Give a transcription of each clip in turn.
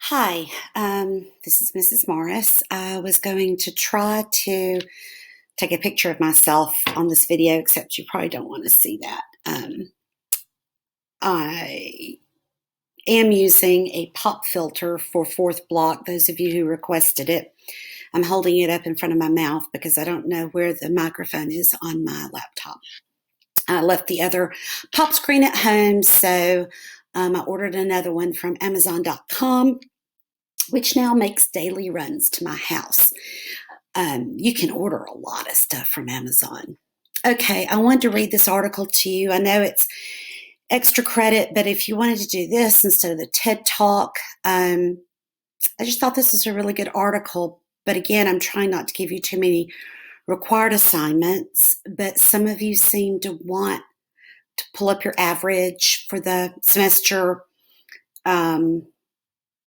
Hi, this is Mrs. Morris. I was going to try to take a picture of myself on this video, except you probably don't want to see that. I am using a pop filter for fourth block, those of you who requested it. I'm holding it up in front of my mouth because I don't know where the microphone is on my laptop. I left the other pop screen at home, so I ordered another one from Amazon.com, which now makes daily runs to my house. You can order a lot of stuff from Amazon. Okay, I wanted to read this article to you. I know it's extra credit, but if you wanted to do this instead of the TED Talk, I just thought this was a really good article. But again, I'm trying not to give you too many required assignments, but some of you seem to want to pull up your average for the semester,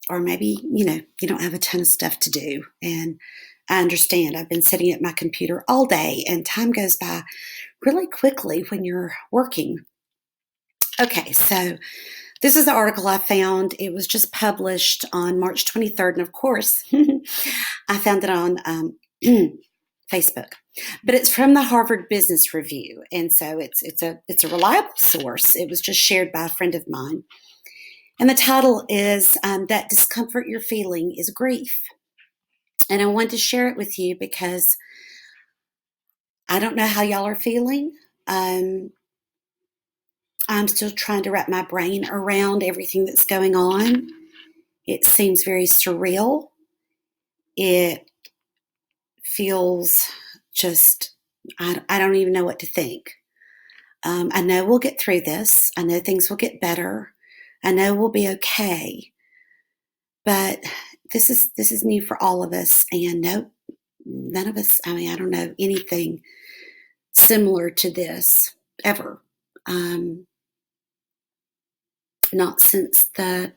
or maybe, you don't have a ton of stuff to do. And I understand. I've been sitting at my computer all day, and time goes by really quickly when you're working. Okay, so this is the article I found. It was just published on March 23rd, and of course, I found it on Facebook. But it's from the Harvard Business Review, and so it's a reliable source. It was just shared by a friend of mine. And the title is That Discomfort You're Feeling is Grief. And I wanted to share it with you because I don't know how y'all are feeling. I'm still trying to wrap my brain around everything that's going on. It seems very surreal. It feels just, I don't even know what to think. I know we'll get through this. I know things will get better. I know we'll be okay. But this is new for all of us, and none of us, I don't know anything similar to this ever. Not since the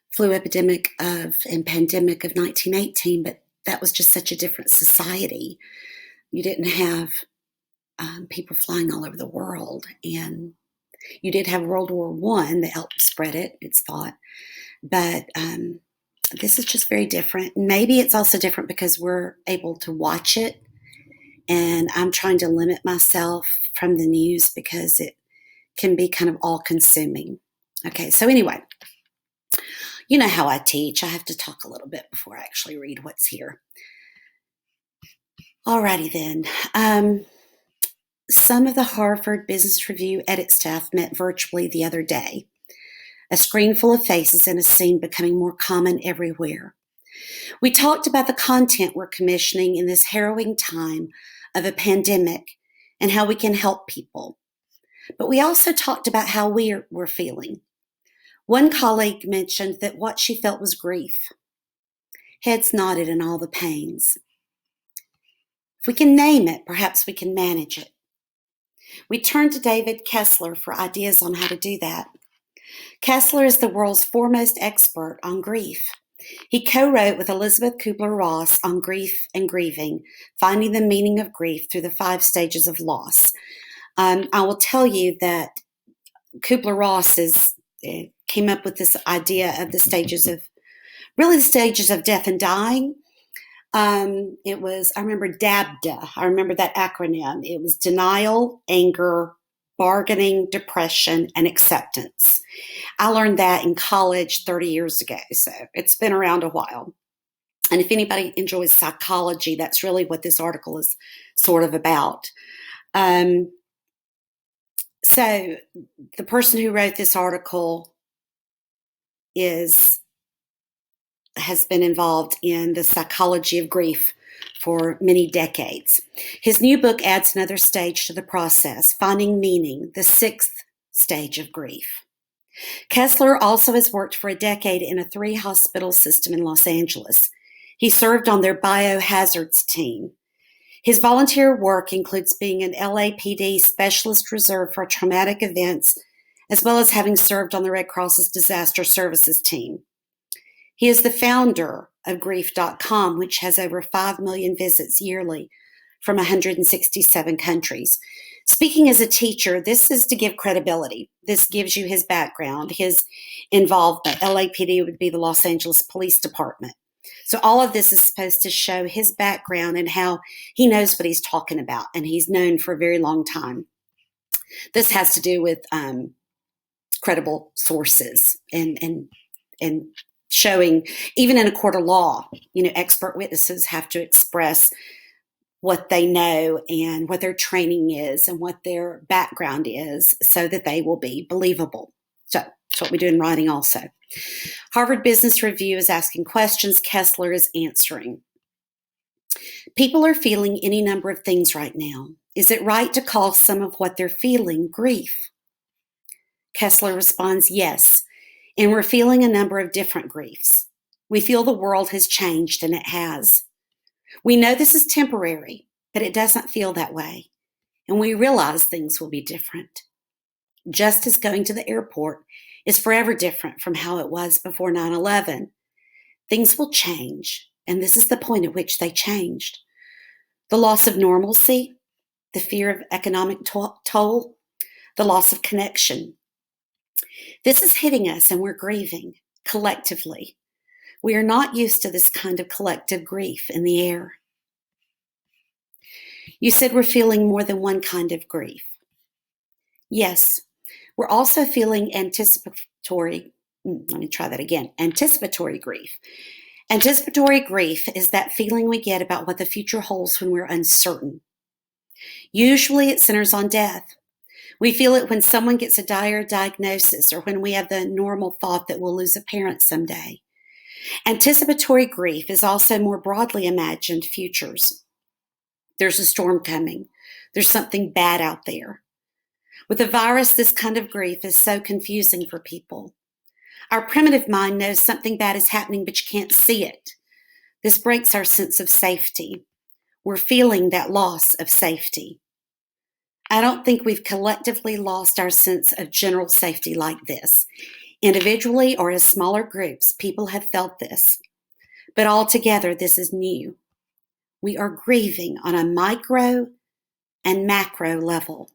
flu epidemic and pandemic of 1918, but that was just such a different society. You didn't have people flying all over the world, and you did have World War I that helped spread it, it's thought. But this is just very different. Maybe it's also different because we're able to watch it, and I'm trying to limit myself from the news because it can be kind of all-consuming. Okay, so anyway, you know how I teach. I have to talk a little bit before I actually read what's here. Alrighty then. Some of the Harvard Business Review edit staff met virtually the other day. A screen full of faces in a scene becoming more common everywhere. We talked about the content we're commissioning in this harrowing time of a pandemic and how we can help people. But we also talked about how we're feeling. One colleague mentioned that what she felt was grief. Heads nodded in all the pains. If we can name it, perhaps we can manage it. We turned to David Kessler for ideas on how to do that. Kessler is the world's foremost expert on grief. He co-wrote with Elizabeth Kubler-Ross on Grief and Grieving, Finding the Meaning of Grief Through the 5 Stages of Loss. I will tell you that Kubler-Ross came up with this idea of the stages of death and dying. It was, I remember DABDA. I remember that acronym. It was denial, anger, bargaining, depression, and acceptance. I learned that in college 30 years ago, so it's been around a while. And if anybody enjoys psychology, that's really what this article is sort of about. So the person who wrote this article has been involved in the psychology of grief for many decades. His new book adds another stage to the process, Finding Meaning, the 6th stage of grief. Kessler also has worked for a decade in a 3-hospital system in Los Angeles. He served on their biohazards team. His volunteer work includes being an LAPD specialist reserve for traumatic events, as well as having served on the Red Cross's disaster services team. He is the founder of Grief.com, which has over 5 million visits yearly from 167 countries. Speaking as a teacher, this is to give credibility. this gives you his background, his involvement. LAPD would be the Los Angeles Police Department. So all of this is supposed to show his background and how he knows what he's talking about, and he's known for a very long time. This has to do with credible sources and showing, even in a court of law, expert witnesses have to express what they know and what their training is and what their background is so that they will be believable. So that's what we do in writing also. Harvard Business Review is asking questions. Kessler is answering. People are feeling any number of things right now. Is it right to call some of what they're feeling grief? Kessler responds, yes, and we're feeling a number of different griefs. We feel the world has changed, and it has. We know this is temporary, but it doesn't feel that way, and we realize things will be different. Just as going to the airport is forever different from how it was before 9/11, things will change, and this is the point at which they changed. The loss of normalcy, the fear of economic toll, the loss of connection. This is hitting us, and we're grieving collectively. We are not used to this kind of collective grief in the air. You said we're feeling more than one kind of grief. Yes, we're also feeling anticipatory grief. Anticipatory grief is that feeling we get about what the future holds when we're uncertain. Usually it centers on death. We feel it when someone gets a dire diagnosis or when we have the normal thought that we'll lose a parent someday. Anticipatory grief is also more broadly imagined futures. There's a storm coming. There's something bad out there. With a virus, this kind of grief is so confusing for people. Our primitive mind knows something bad is happening, but you can't see it. This breaks our sense of safety. We're feeling that loss of safety. I don't think we've collectively lost our sense of general safety like this. Individually or as smaller groups, people have felt this. But altogether, this is new. We are grieving on a micro and macro level,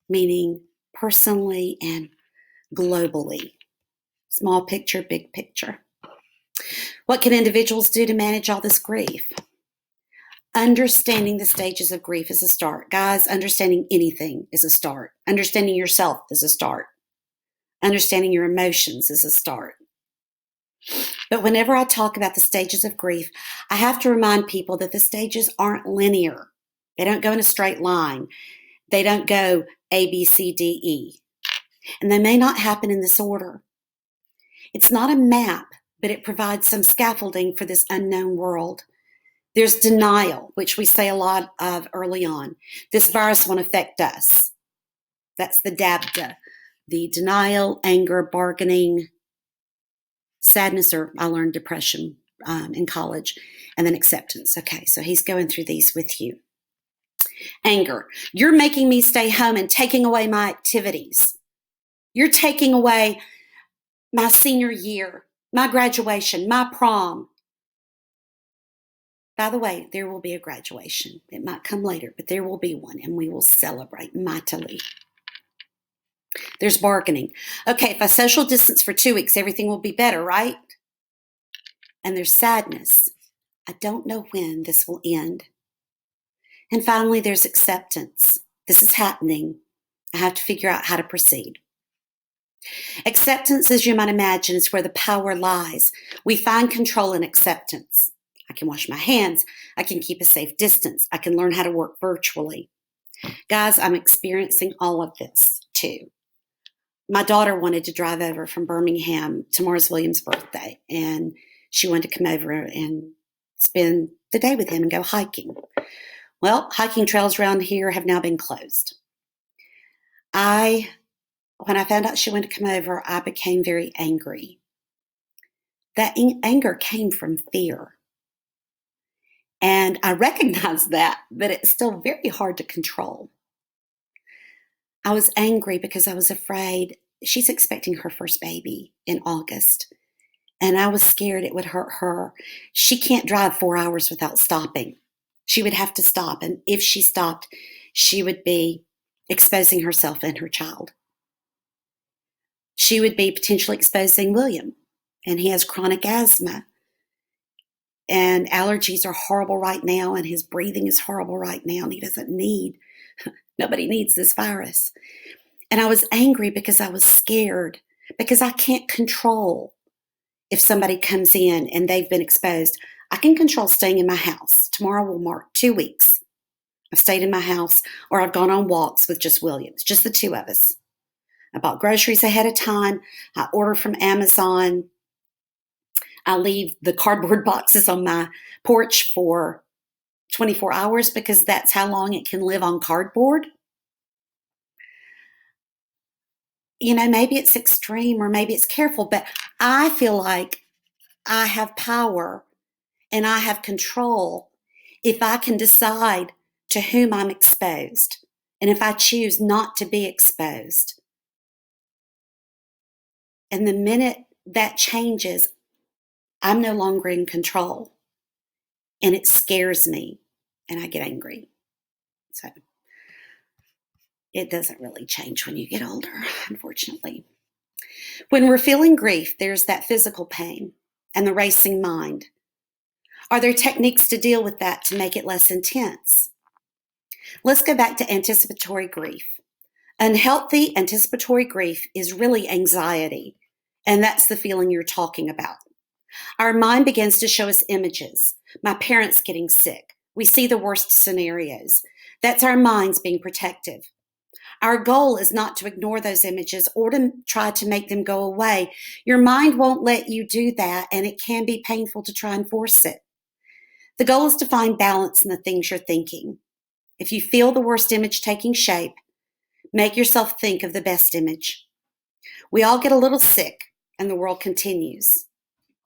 meaning personally and globally. Small picture, big picture. What can individuals do to manage all this grief? Understanding the stages of grief is a start. Guys, understanding anything is a start. Understanding yourself is a start. Understanding your emotions is a start. But whenever I talk about the stages of grief, I have to remind people that the stages aren't linear. They don't go in a straight line. They don't go A, B, C, D, E. And they may not happen in this order. It's not a map, but it provides some scaffolding for this unknown world. There's denial, which we say a lot of early on. This virus won't affect us. That's the DABDA, the denial, anger, bargaining, sadness, or I learned depression in college, and then acceptance. Okay, so he's going through these with you. Anger. You're making me stay home and taking away my activities. You're taking away my senior year, my graduation, my prom. By the way, there will be a graduation. It might come later, but there will be one, and we will celebrate mightily. There's bargaining. Okay, if I social distance for 2 weeks, everything will be better, right? And there's sadness. I don't know when this will end. And finally, there's acceptance. This is happening. I have to figure out how to proceed. Acceptance, as you might imagine, is where the power lies. We find control in acceptance. I can wash my hands. I can keep a safe distance. I can learn how to work virtually. Guys, I'm experiencing all of this too. My daughter wanted to drive over from Birmingham to Mars Williams' birthday, and she wanted to come over and spend the day with him and go hiking. Well, hiking trails around here have now been closed. When I found out she wanted to come over, I became very angry. That anger came from fear. And I recognize that, but it's still very hard to control. I was angry because I was afraid. She's expecting her first baby in August, and I was scared it would hurt her. She can't drive 4 hours without stopping. She would have to stop, and if she stopped, she would be exposing herself and her child. she would be potentially exposing William, and he has chronic asthma, and allergies are horrible right now, and his breathing is horrible right now, and he doesn't need, nobody needs this virus. And I was angry because I was scared, because I can't control if somebody comes in and they've been exposed. I can control staying in my house. Tomorrow will mark 2 weeks. I've stayed in my house, or I've gone on walks with just Williams, just the two of us. I bought groceries ahead of time. I order from Amazon. I leave the cardboard boxes on my porch for 24 hours because that's how long it can live on cardboard. You know, maybe it's extreme or maybe it's careful, but I feel like I have power and I have control if I can decide to whom I'm exposed and if I choose not to be exposed. And the minute that changes, I'm no longer in control, and it scares me and I get angry. So it doesn't really change when you get older, unfortunately. When we're feeling grief, there's that physical pain and the racing mind. Are there techniques to deal with that to make it less intense? Let's go back to anticipatory grief. Unhealthy anticipatory grief is really anxiety, and that's the feeling you're talking about. Our mind begins to show us images. My parents getting sick. We see the worst scenarios. That's our minds being protective. Our goal is not to ignore those images or to try to make them go away. Your mind won't let you do that, and it can be painful to try and force it. The goal is to find balance in the things you're thinking. If you feel the worst image taking shape, make yourself think of the best image. We all get a little sick, and the world continues.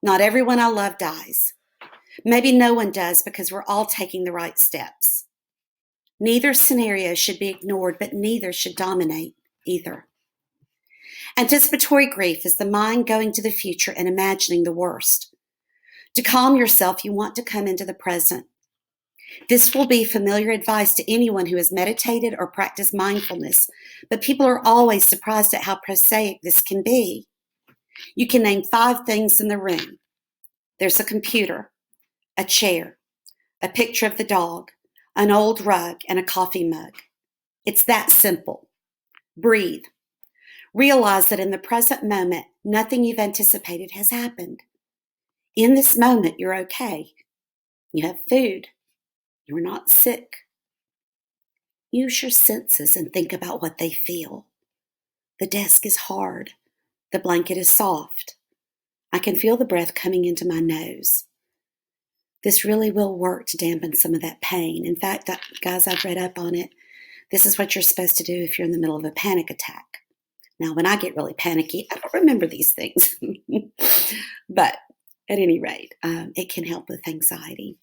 Not everyone I love dies. Maybe no one does because we're all taking the right steps. Neither scenario should be ignored, but neither should dominate either. Anticipatory grief is the mind going to the future and imagining the worst. To calm yourself, you want to come into the present. This will be familiar advice to anyone who has meditated or practiced mindfulness, but people are always surprised at how prosaic this can be. You can name 5 things in the room. There's a computer, a chair, a picture of the dog, an old rug, and a coffee mug. It's that simple. Breathe. Realize that in the present moment, nothing you've anticipated has happened. In this moment, you're okay. You have food. You're not sick. Use your senses and think about what they feel. The desk is hard. The blanket is soft. I can feel the breath coming into my nose. This really will work to dampen some of that pain. In fact, guys, I've read up on it. This is what you're supposed to do if you're in the middle of a panic attack. Now, when I get really panicky, I don't remember these things. But at any rate, it can help with anxiety.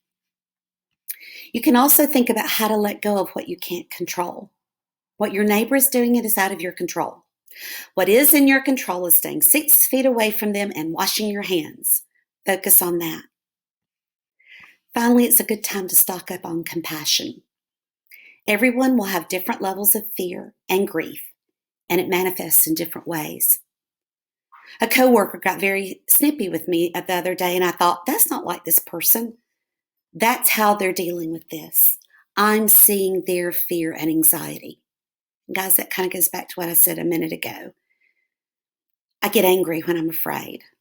You can also think about how to let go of what you can't control. What your neighbor is doing, it is out of your control. What is in your control is staying 6 feet away from them and washing your hands. Focus on that. Finally, it's a good time to stock up on compassion. Everyone will have different levels of fear and grief, and it manifests in different ways. A coworker got very snippy with me the other day, and I thought, that's not like this person. That's how they're dealing with this. I'm seeing their fear and anxiety. Guys, that kind of goes back to what I said a minute ago. I get angry when I'm afraid.